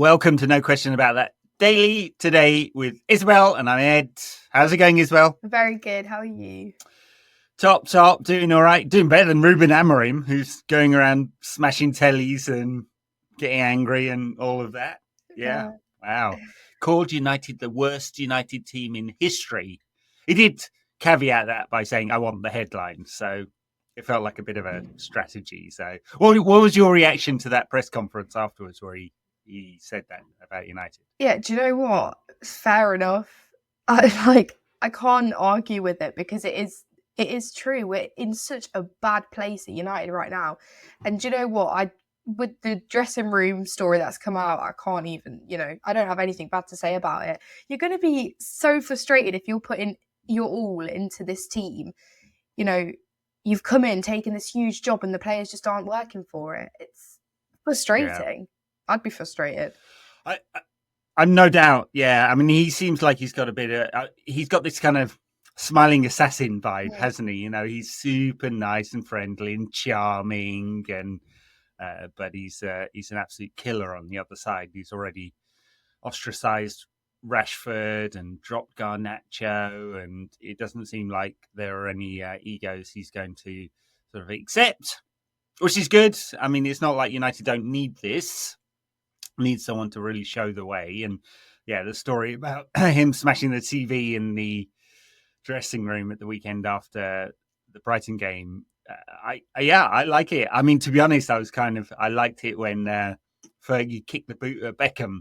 Welcome to No Question About That Daily today with Isabel, and I'm Ed. How's it going, Isabel? Very good. How are you? Top, doing all right. Doing better than Ruben Amorim, who's going around smashing tellies and getting angry and all of that. Yeah, wow. Called United the worst United team in history. He did caveat that by saying, I want the headlines. So it felt like a bit of a strategy. So what was your reaction to that press conference afterwards where he said that about United? Yeah, do you know what? Fair enough. I can't argue with it because it is true. We're in such a bad place at United right now. And do you know what? With the dressing room story that's come out, I can't even, I don't have anything bad to say about it. You're going to be so frustrated if you're putting your all into this team. You've come in, taken this huge job and the players just aren't working for it. It's frustrating. Yeah. I'd be frustrated. I'm no doubt. Yeah. I mean, he seems like he's got a bit of, he's got this kind of smiling assassin vibe, hasn't he? He's super nice and friendly and charming, and but he's an absolute killer on the other side. He's already ostracized Rashford and dropped Garnacho, and it doesn't seem like there are any egos he's going to sort of accept, which is good. I mean, it's not like United don't need this. Need someone to really show the way. And yeah, the story about him smashing the TV in the dressing room at the weekend after the Brighton game, I like it. I mean, to be honest, I liked it when Fergie kicked the boot at Beckham.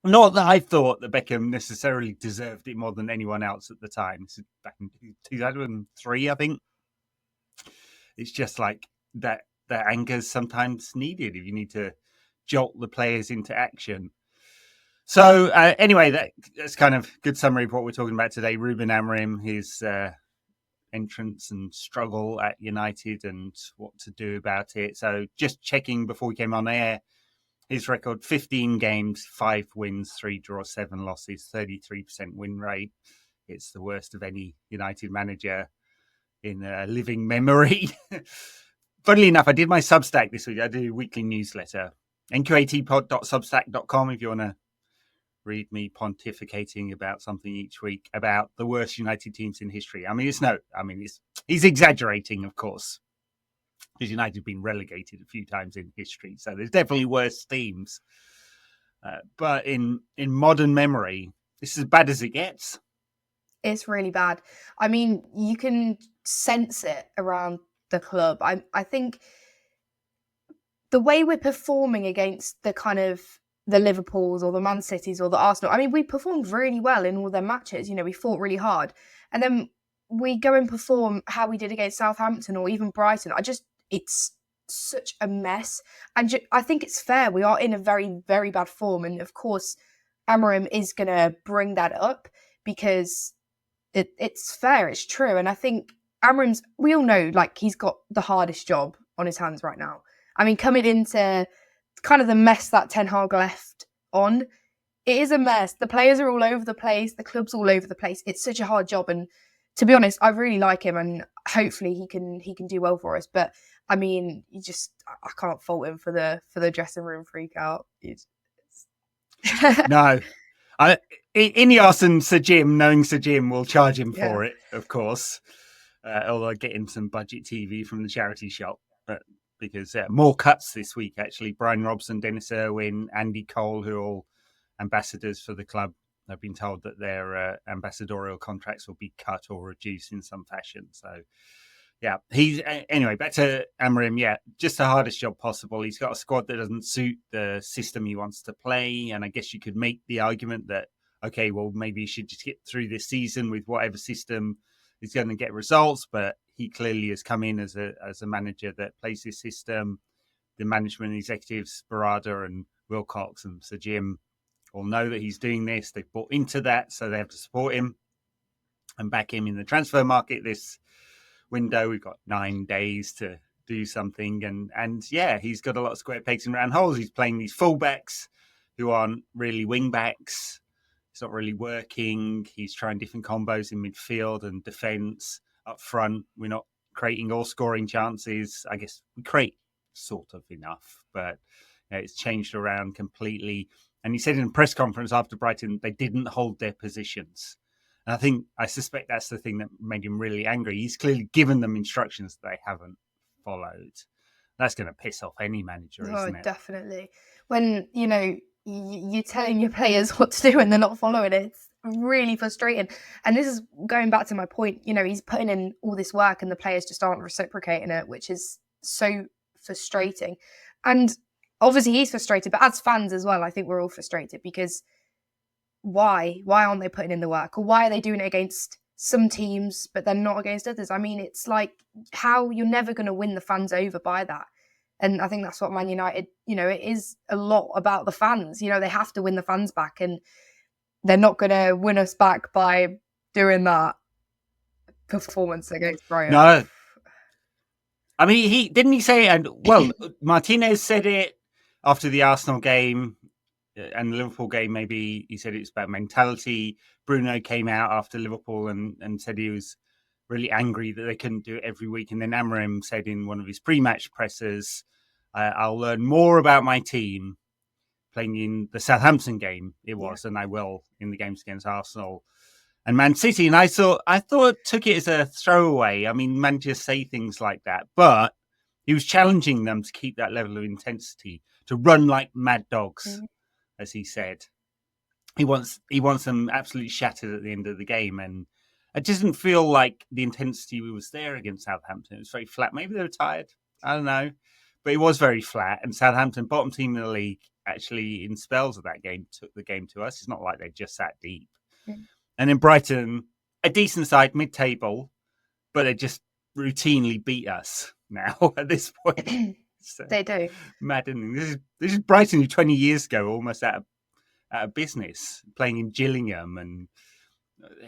Not that I thought that Beckham necessarily deserved it more than anyone else at the time. This is back in 2003, I think. It's just like that anger's sometimes needed if you need to jolt the players into action. So anyway, that's kind of good summary of what we're talking about today. Ruben Amorim, his entrance and struggle at United and what to do about it. So just checking before we came on air, his record, 15 games, 5 wins, 3 draws, 7 losses, 33% win rate. It's the worst of any United manager in living memory. Funnily enough, I did my Substack this week. I do a weekly newsletter. nqatpod.substack.com if you want to read me pontificating about something each week about the worst United teams in history. I mean, he's exaggerating, of course, because United have been relegated a few times in history, so there's definitely worse teams. But in modern memory, this is as bad as it gets. It's really bad. I mean, you can sense it around the club. I think the way we're performing against the kind of the Liverpools or the Man Cities or the Arsenal, I mean, we performed really well in all their matches. We fought really hard. And then we go and perform how we did against Southampton or even Brighton. It's such a mess. And I think it's fair. We are in a very, very bad form. And of course, Amorim is going to bring that up because it's fair. It's true. And I think we all know, like, he's got the hardest job on his hands right now. I mean, coming into kind of the mess that Ten Hag left on, it is a mess. The players are all over the place. The club's all over the place. It's such a hard job. And to be honest, I really like him, and hopefully he can do well for us. But I mean, I can't fault him for the dressing room freak out. No. Ineos and Sir Jim, knowing Sir Jim, will charge him for it, of course. Although getting some budget TV from the charity shop. Because more cuts this week, actually. Brian Robson, Dennis Irwin, Andy Cole, who are all ambassadors for the club, have been told that their ambassadorial contracts will be cut or reduced in some fashion. So, yeah, anyway, back to Amorim. Yeah, just the hardest job possible. He's got a squad that doesn't suit the system he wants to play. And I guess you could make the argument that, okay, well, maybe you should just get through this season with whatever system is going to get results. But he clearly has come in as a manager that plays this system. The management executives, Barada and Wilcox and Sir Jim, all know that he's doing this. They've bought into that, so they have to support him and back him in the transfer market this window. We've got 9 days to do something. And yeah, he's got a lot of square pegs in round holes. He's playing these fullbacks who aren't really wing backs. It's not really working. He's trying different combos in midfield and defence. Up front, we're not creating or scoring chances. I guess we create sort of enough, but it's changed around completely. And he said in a press conference after Brighton, they didn't hold their positions. And I suspect that's the thing that made him really angry. He's clearly given them instructions they haven't followed. That's going to piss off any manager, isn't it? Definitely. When, you're telling your players what to do and they're not following it, it's really frustrating. And this is going back to my point, he's putting in all this work and the players just aren't reciprocating it, which is so frustrating. And obviously he's frustrated, but as fans as well, I think we're all frustrated because why aren't they putting in the work, or why are they doing it against some teams but then not against others? I mean, it's like, how you're never going to win the fans over by that. And I think that's what Man United, it is a lot about the fans. They have to win the fans back, and they're not going to win us back by doing that performance against Brighton. No. I mean, he say, and well, Martinez said it after the Arsenal game and the Liverpool game. Maybe he said it's about mentality. Bruno came out after Liverpool and said he was really angry that they couldn't do it every week. And then Amorim said in one of his pre-match pressers, I'll learn more about my team playing in the Southampton game than I will in the games against Arsenal and Man City. And I thought took it as a throwaway. I mean, managers say things like that, but he was challenging them to keep that level of intensity, to run like mad dogs, as he said. He wants them absolutely shattered at the end of the game, and it doesn't feel like the intensity was there against Southampton. It was very flat. Maybe they were tired. I don't know. But it was very flat. And Southampton, bottom team in the league, actually in spells of that game, took the game to us. It's not like they just sat deep. And in Brighton, a decent side, mid-table, but they just routinely beat us now at this point. So, they do. Maddening. This is Brighton 20 years ago, almost out of business, playing in Gillingham, and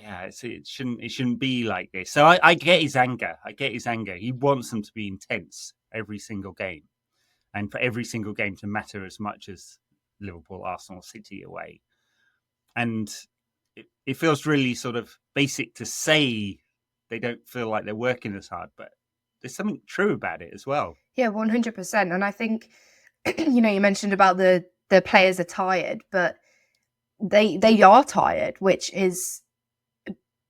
it shouldn't be like this. So I get his anger. He wants them to be intense every single game, and for every single game to matter as much as Liverpool, Arsenal, City away. And it feels really sort of basic to say they don't feel like they're working as hard, but there's something true about it as well. Yeah, 100%. And I think, you mentioned about the players are tired, but they are tired, which is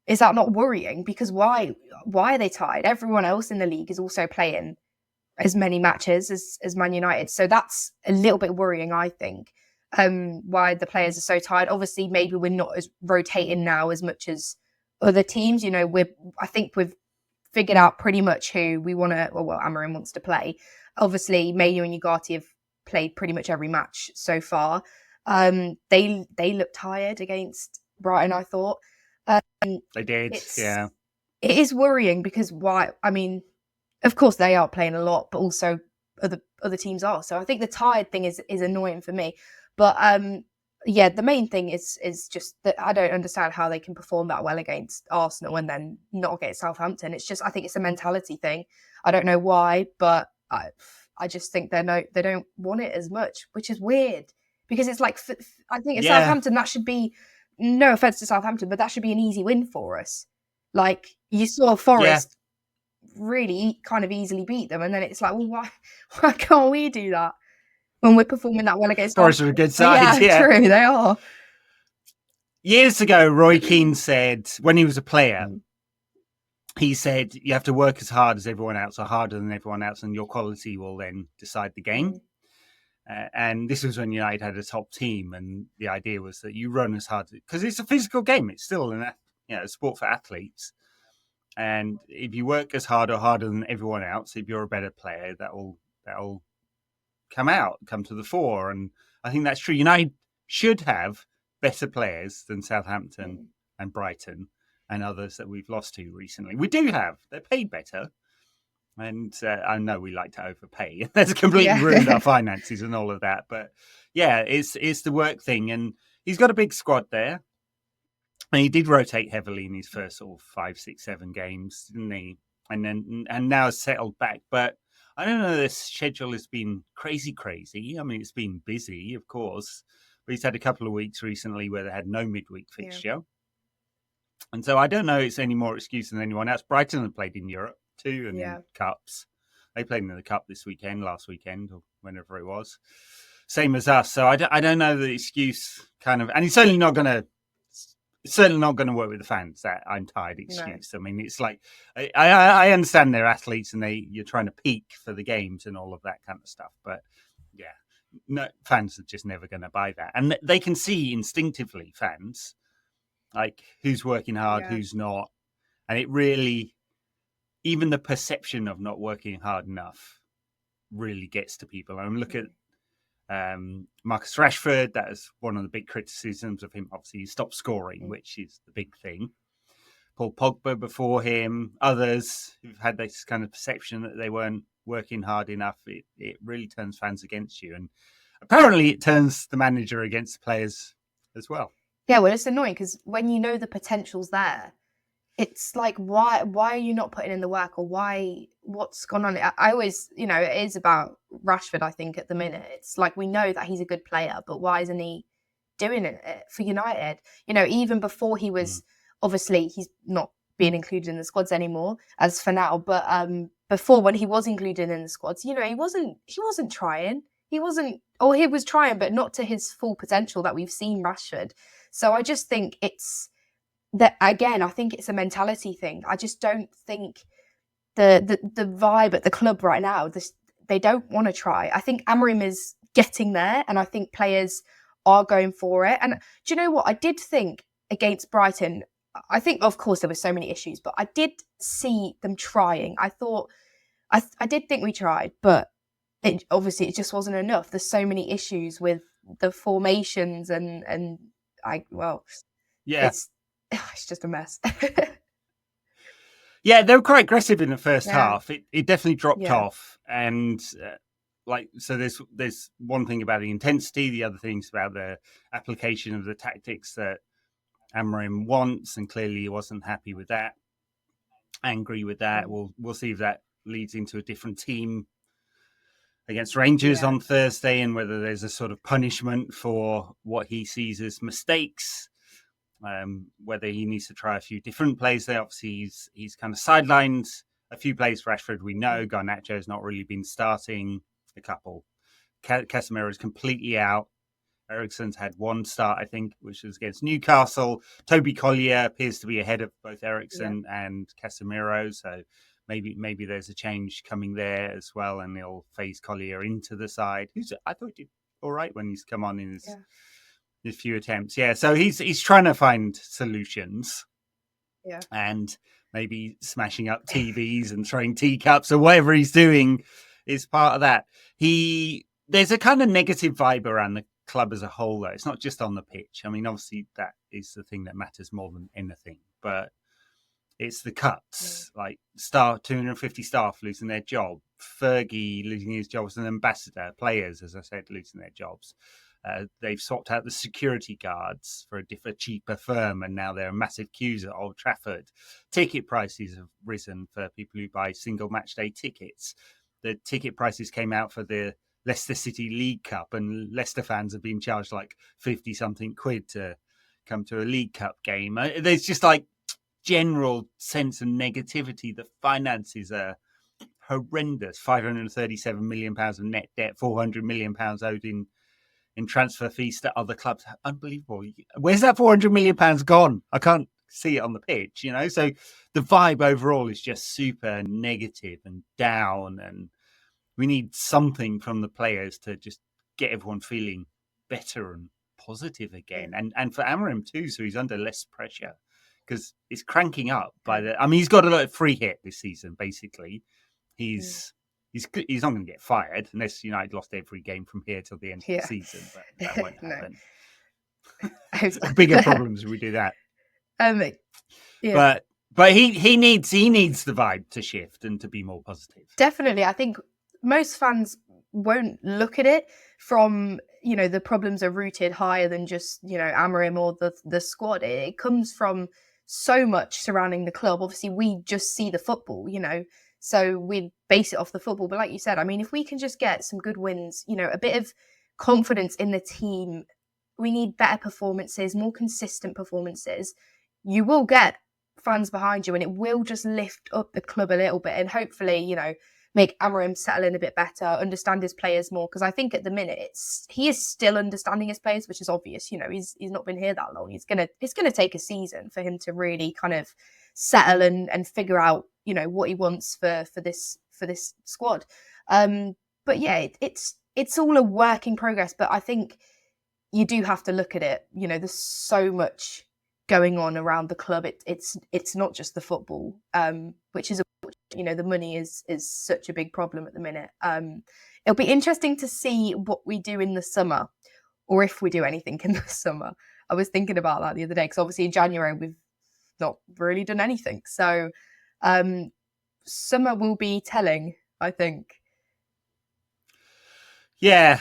that not worrying? Because why are they tired? Everyone else in the league is also playing as many matches as Man United. So that's a little bit worrying, I think, why the players are so tired. Obviously, maybe we're not as rotating now as much as other teams. I think we've figured out pretty much who we want to, well, Amorim wants to play. Obviously, Mayu and Ugarte have played pretty much every match so far. They look tired against Brighton, I thought. They did, yeah. It is worrying because why? I mean, of course they are playing a lot, but also other teams are. So I think the tired thing is annoying for me. But the main thing is just that I don't understand how they can perform that well against Arsenal and then not against Southampton. It's just, I think it's a mentality thing. I don't know why, but I just think they don't want it as much, which is weird because it's like, I think at Southampton that should be, no offense to Southampton, but that should be an easy win for us. Like you saw Forest really kind of easily beat them, and then it's like, well, why can't we do that when we're performing that well against Forest are a good side? Yeah, true, they are. Years ago, Roy Keane said, when he was a player, he said, you have to work as hard as everyone else or harder than everyone else, and your quality will then decide the game. And this was when United had a top team, and the idea was that you run as hard, because it's a physical game. It's still a sport for athletes. And if you work as hard or harder than everyone else, if you're a better player, that'll come to the fore. And I think that's true. United should have better players than Southampton and Brighton and others that we've lost to recently. We do have. They're paid better. And I know we like to overpay. That's completely ruined our finances and all of that. But yeah, it's the work thing. And he's got a big squad there. And he did rotate heavily in his first sort of 5, 6, 7 games, didn't he? And now has settled back. But I don't know, this schedule has been crazy. I mean, it's been busy, of course. But he's had a couple of weeks recently where they had no midweek fixture. Yeah. And so I don't know it's any more excuse than anyone else. Brighton have played in Europe too, and in cups. They played in the cup last weekend, or whenever it was. same as us. So I don't know the excuse kind of, and it's certainly not going to work with the fans. That I'm tired excuse. No. I mean, it's like I understand they're athletes and you're trying to peak for the games and all of that kind of stuff, but yeah, no, fans are just never going to buy that, and they can see instinctively, fans, like who's working hard, who's not, and it really, even the perception of not working hard enough really gets to people. And look at Marcus Rashford. That is one of the big criticisms of him. Obviously, he stopped scoring, which is the big thing. Paul Pogba before him, others who've had this kind of perception that they weren't working hard enough. It really turns fans against you. And apparently it turns the manager against the players as well. Yeah, well, it's annoying because when you know the potential's there, it's like, why are you not putting in the work, or what's gone on? I always, it is about Rashford, I think, at the minute. It's like, we know that he's a good player, but why isn't he doing it for United? Even before he was, obviously, he's not being included in the squads anymore as for now, but before, when he was included in the squads, he wasn't trying. He was trying, but not to his full potential that we've seen Rashford. So I just think it's that, again, I think it's a mentality thing. I just don't think the vibe at the club right now, they don't want to try. I think Amorim is getting there, and I think players are going for it. And do you know what? I did think against Brighton, I think, of course, there were so many issues, but I did see them trying. I thought, I did think we tried, but it just wasn't enough. There's so many issues with the formations it's just a mess. Yeah, they were quite aggressive in the first half. It definitely dropped off, and so there's one thing about the intensity, the other thing's about the application of the tactics that Amorim wants, and clearly he wasn't happy with that, angry with that. We'll see if that leads into a different team against Rangers on Thursday, and whether there's a sort of punishment for what he sees as mistakes. Whether he needs to try a few different plays there. Obviously, he's kind of sidelined a few plays. Rashford, we know. Garnacho's not really been starting a couple. Casemiro's completely out. Eriksen's had one start, I think, which was against Newcastle. Toby Collier appears to be ahead of both Eriksen and Casemiro, so maybe there's a change coming there as well, and he'll phase Collier into the side. I thought he did all right when he's come on in his few attempts. Yeah, so he's trying to find solutions. Yeah. And maybe smashing up TVs and throwing teacups or whatever he's doing is part of that. There's a kind of negative vibe around the club as a whole, though. It's not just on the pitch. I mean, obviously that is the thing that matters more than anything, but it's the cuts, like 250 staff losing their job, Fergie losing his job as an ambassador, players, as I said, losing their jobs. They've swapped out the security guards for a cheaper firm, and now there are massive queues at Old Trafford. Ticket prices have risen for people who buy single match day tickets. The ticket prices came out for the Leicester City League Cup, and Leicester fans have been charged like 50-something quid to come to a League Cup game. There's just like general sense of negativity. The finances are horrendous. £537 million of net debt, £400 million owed in transfer fees to other clubs. Unbelievable. Where's that £400 million gone? I can't see it on the pitch, So the vibe overall is just super negative and down, and we need something from the players to just get everyone feeling better and positive again. And for Amorim too, so he's under less pressure because it's cranking up he's got a lot of free hit this season, basically. He's not going to get fired unless United lost every game from here till the end of the season, but that won't happen. Bigger problems if we do that. But he needs the vibe to shift and to be more positive. Definitely. I think most fans won't look at it from, the problems are rooted higher than just, Amorim or the squad. It comes from so much surrounding the club. Obviously, we just see the football, so we base it off the football. But like you said, I mean, if we can just get some good wins, a bit of confidence in the team, we need better performances, more consistent performances. You will get fans behind you, and it will just lift up the club a little bit. And hopefully, make Amorim settle in a bit better, understand his players more. Because I think at the minute he is still understanding his players, which is obvious. He's not been here that long. It's gonna take a season for him to really kind of settle and figure out what he wants for this squad. But yeah, it's all a work in progress. But I think you do have to look at it. There's so much going on around the club. It's not just the football, which is the money is such a big problem at the minute. It'll be interesting to see what we do in the summer, or if we do anything in the summer. I was thinking about that the other day because obviously in January we've not really done anything. So summer will be telling, I think. Yeah,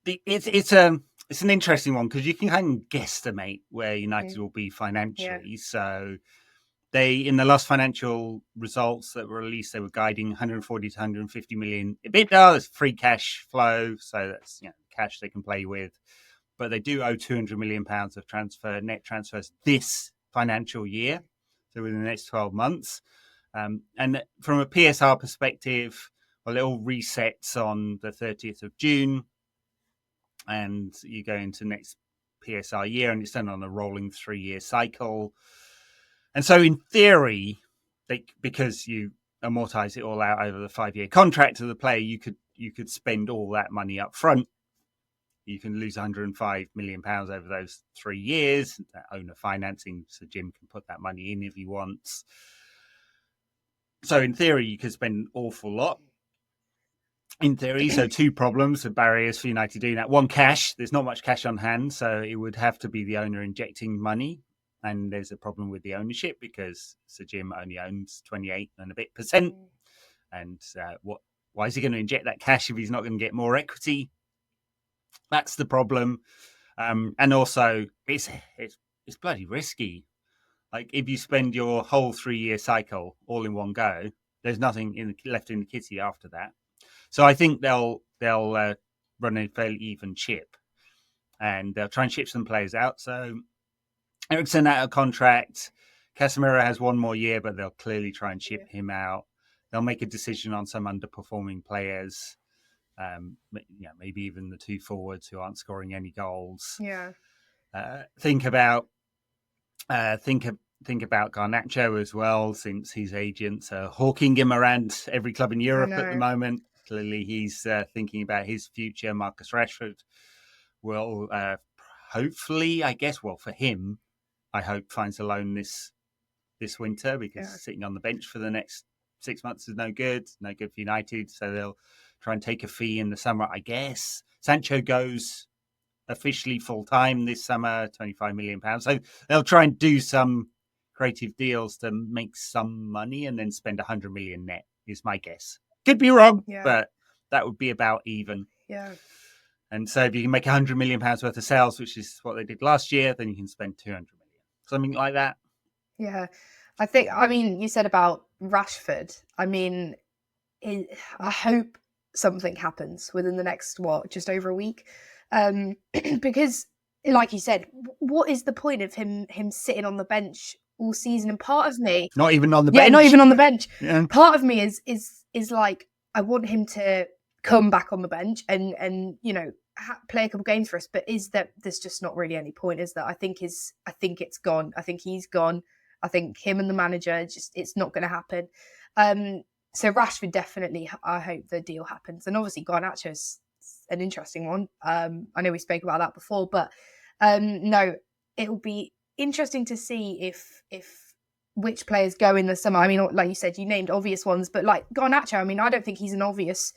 it's an interesting one because you can kind of guesstimate where United will be financially. Yeah. So they, in the last financial results that were released, they were guiding 140 to 150 million EBITDA. That's free cash flow, so that's cash they can play with. But they do owe 200 million pounds of net transfers this financial year, so within the next 12 months. And from a PSR perspective, well, it all resets on the 30th of June, and you go into next PSR year, and it's done on a rolling 3-year cycle. And so, in theory, because you amortize it all out over the 5-year contract of the player, you could spend all that money up front. You can lose 105 million pounds over those 3 years. That owner financing, so Jim can put that money in if he wants. So in theory, you could spend an awful lot. In theory, so 2 problems, barriers for United doing that. One, cash. There's not much cash on hand, so it would have to be the owner injecting money. And there's a problem with the ownership because Sir Jim only owns 28 and a bit %. And why is he going to inject that cash if he's not going to get more equity? That's the problem. And also, it's bloody risky. Like, if you spend your whole 3-year cycle all in one go, there's nothing left in the kitty after that. So I think they'll run a fairly even chip, and they'll try and ship some players out. So Eriksen out of contract. Casemiro has 1 more year, but they'll clearly try and ship him out. They'll make a decision on some underperforming players. Maybe even the 2 forwards who aren't scoring any goals. Yeah. Think about Garnacho as well, since his agents are hawking him around every club in Europe at the moment. Clearly, he's thinking about his future. Marcus Rashford will hopefully, I guess, well, for him, I hope finds a loan this winter, because sitting on the bench for the next 6 months is no good for United. So they'll try and take a fee in the summer, I guess. Sancho goes officially full-time this summer, £25 million. So they'll try and do some creative deals to make some money and then spend 100 million net, is my guess. Could be wrong, but that would be about even. Yeah. And so if you can make 100 million pounds worth of sales, which is what they did last year, then you can spend 200 million. Something like that. Yeah. I mean, you said about Rashford. I mean, I hope something happens within the next, just over a week. Because, like you said, what is the point of him sitting on the bench all season? And part of me, not even on the bench. Yeah, not even on the bench. Yeah. Part of me is like, I want him to come back on the bench and play a couple games for us. But there's just not really any point, is there? I think it's gone. I think he's gone. I think him and the manager, it's not going to happen. So Rashford, definitely, I hope the deal happens. And obviously Garnacho's an interesting one. I know we spoke about that before, but no, it'll be interesting to see if which players go in the summer. I mean, like you said, you named obvious ones, but like Garnacho, I mean, I don't think he's an obvious.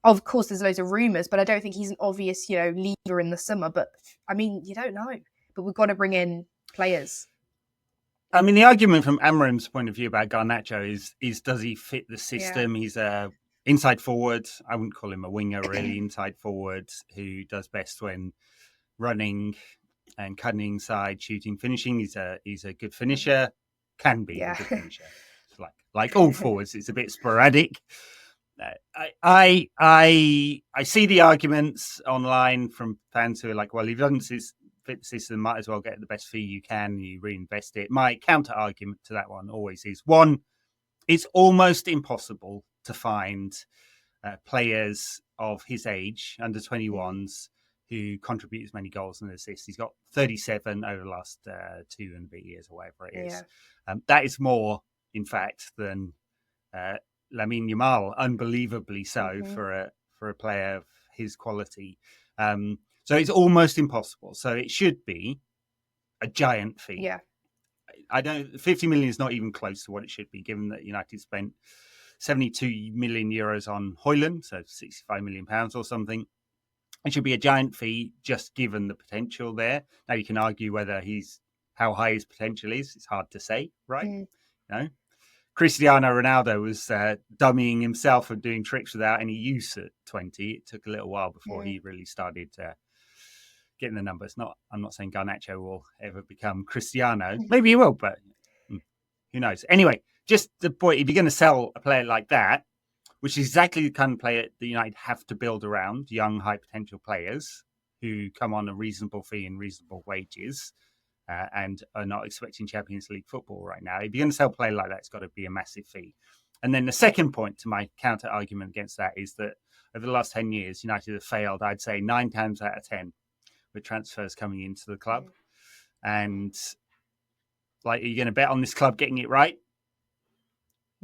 Of course, there's loads of rumours, but I don't think he's an obvious, leader in the summer. But I mean, you don't know. But we've got to bring in players. I mean, the argument from Amorim's point of view about Garnacho is does he fit the system? Yeah. He's a inside forward. I wouldn't call him a winger, really. Inside forward who does best when running and cutting inside, shooting, finishing. He's a good finisher. Can be a good finisher. Like all forwards, it's a bit sporadic. I see the arguments online from fans who are like, well, if he doesn't fit the system, might as well get the best fee you can. You reinvest it. My counter argument to that one always is, one, it's almost impossible to find players of his age, under 21s, who contribute as many goals and assists. He's got 37 over the last 2 and a bit years or whatever it is. That is more, in fact, than Lamine Yamal, unbelievably so for a player of his quality. So it's almost impossible. So it should be a giant fee. Yeah. 50 million is not even close to what it should be, given that United spent 72 million euros on Højlund, so 65 million pounds or something. It should be a giant fee, just given the potential there. Now you can argue whether how high his potential is. It's hard to say, right? You know, Cristiano Ronaldo was dummying himself and doing tricks without any use at 20. It took a little while before he really started getting the numbers. I'm not saying Garnacho will ever become Cristiano. Maybe he will, but who knows? Anyway, just the point, if you're going to sell a player like that, which is exactly the kind of player that United have to build around, young, high potential players who come on a reasonable fee and reasonable wages and are not expecting Champions League football right now. If you're going to sell a player like that, it's got to be a massive fee. And then the second point to my counter argument against that is that over the last 10 years, United have failed, I'd say, 9 times out of 10 with transfers coming into the club. And are you going to bet on this club getting it right?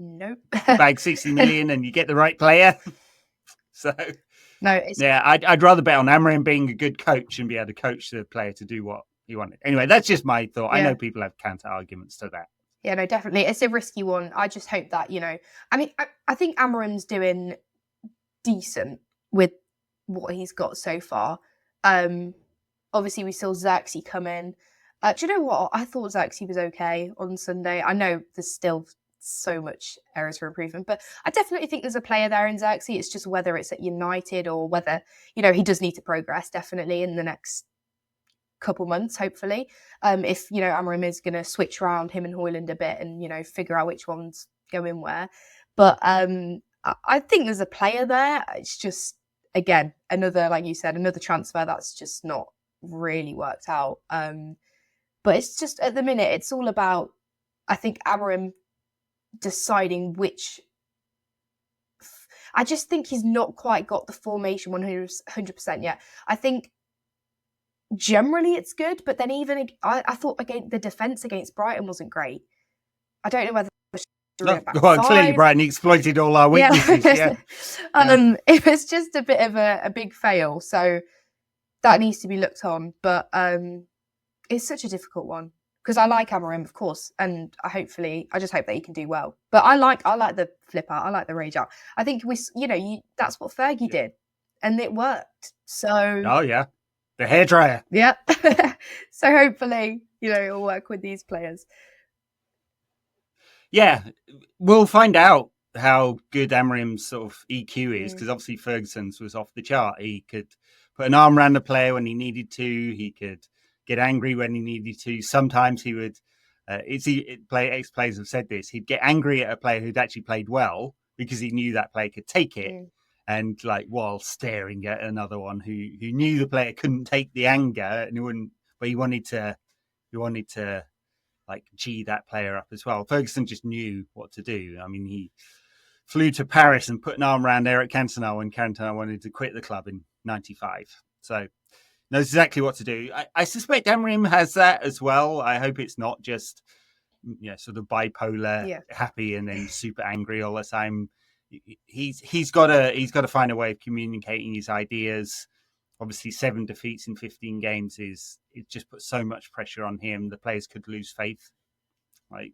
Nope. Bag 60 million and you get the right player. So no, I'd rather bet on Amorim being a good coach and be able to coach the player to do what he wanted. Anyway, that's just my thought. I know people have counter arguments to that. Yeah, no, definitely. It's a risky one. I just hope that, I think Amorim's doing decent with what he's got so far. Obviously, we saw Xerxes come in. Do you know what? I thought Xerxes was okay on Sunday. I know there's still so much areas for improvement, but I definitely think there's a player there in Xerxes. It's just whether it's at United or whether, he does need to progress definitely in the next couple months, hopefully. If, Amorim is going to switch around him and Højlund a bit and, figure out which ones go in where. But I think there's a player there. It's just, again, another, like you said, another transfer that's just not really worked out. But it's just, at the minute, it's all about, I think, Amorim deciding which. I just think he's not quite got the formation 100% yet. I think generally it's good, but then even I thought the defense against Brighton wasn't great. I don't know whether clearly Brighton exploited all our weaknesses. It was just a bit of a big fail, so that needs to be looked on. But it's such a difficult one because I like Amorim, of course, and I just hope that he can do well. But I like the flip out, I like the rage out. I think that's what Fergie did, and it worked. So the hairdryer. Yeah. So hopefully, it'll work with these players. Yeah, we'll find out how good Amorim's sort of EQ is, because obviously Ferguson's was off the chart. He could put an arm around the player when he needed to. He could get angry when he needed to. Sometimes he would, ex-players have said this, he'd get angry at a player who'd actually played well because he knew that player could take it. And while staring at another one who knew the player couldn't take the anger and he wanted to G that player up as well. Ferguson just knew what to do. I mean, he flew to Paris and put an arm around Eric Cantona when Cantona wanted to quit the club in '95. So knows exactly what to do. I suspect Amorim has that as well. I hope it's not just sort of bipolar, happy and then super angry all the time. He's got to find a way of communicating his ideas. Obviously, 7 defeats in 15 games it just puts so much pressure on him. The players could lose faith. I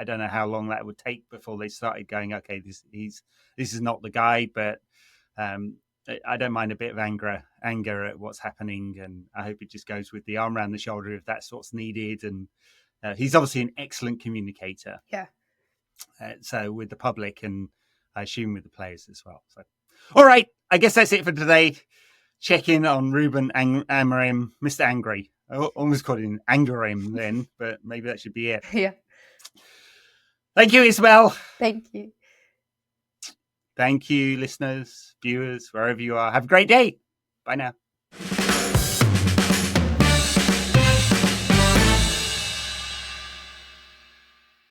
don't know how long that would take before they started going, okay, this is not the guy. But I don't mind a bit of anger at what's happening, and I hope it just goes with the arm around the shoulder if that's what's needed. And he's obviously an excellent communicator. Yeah. So with the public and I assume with the players as well. So, all right, I guess that's it for today. Check in on Ruben Amorim, Mr. Angry. I almost called him Angerim then, but maybe that should be it. Yeah. Thank you, Isabel. Thank you. Thank you, listeners, viewers, wherever you are. Have a great day. Bye now.